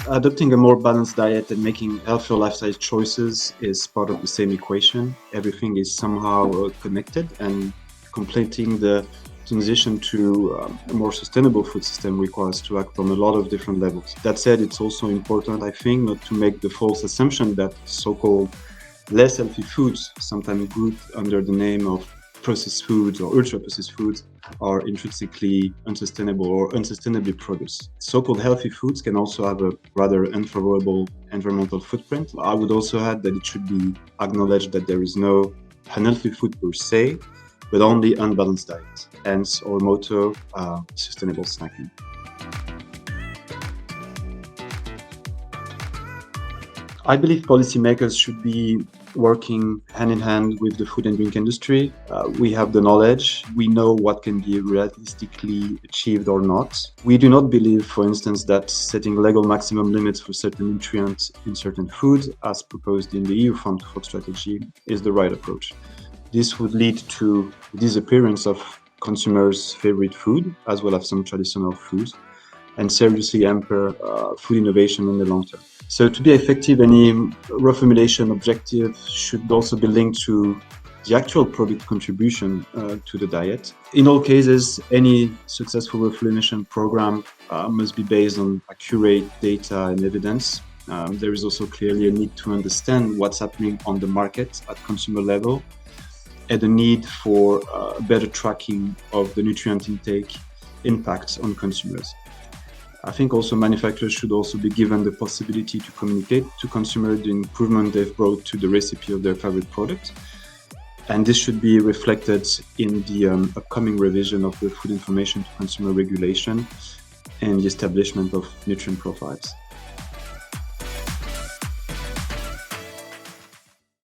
Adopting a more balanced diet and making healthier lifestyle choices is part of the same equation. Everything is somehow connected, and completing the transition to a more sustainable food system requires to act on a lot of different levels. That said, it's also important, I think, not to make the false assumption that so-called less healthy foods, sometimes grouped under the name of processed foods or ultra-processed foods, are intrinsically unsustainable or unsustainably produced. So-called healthy foods can also have a rather unfavorable environmental footprint. I would also add that it should be acknowledged that there is no unhealthy food per se, but only unbalanced diet. Hence our motto, sustainable snacking. I believe policymakers should be working hand in hand with the food and drink industry. We have the knowledge. We know what can be realistically achieved or not. We do not believe, for instance, that setting legal maximum limits for certain nutrients in certain foods, as proposed in the EU Farm to Fork strategy, is the right approach. This would lead to the disappearance of consumers' favorite food, as well as some traditional foods, and seriously hamper food innovation in the long term. So to be effective, any reformulation objective should also be linked to the actual product contribution to the diet. In all cases, any successful reformulation program must be based on accurate data and evidence. There is also clearly a need to understand what's happening on the market at consumer level, and the need for better tracking of the nutrient intake impacts on consumers. I think also manufacturers should also be given the possibility to communicate to consumers the improvement they've brought to the recipe of their favorite product. And this should be reflected in the upcoming revision of the Food Information to Consumer Regulation and the establishment of nutrient profiles.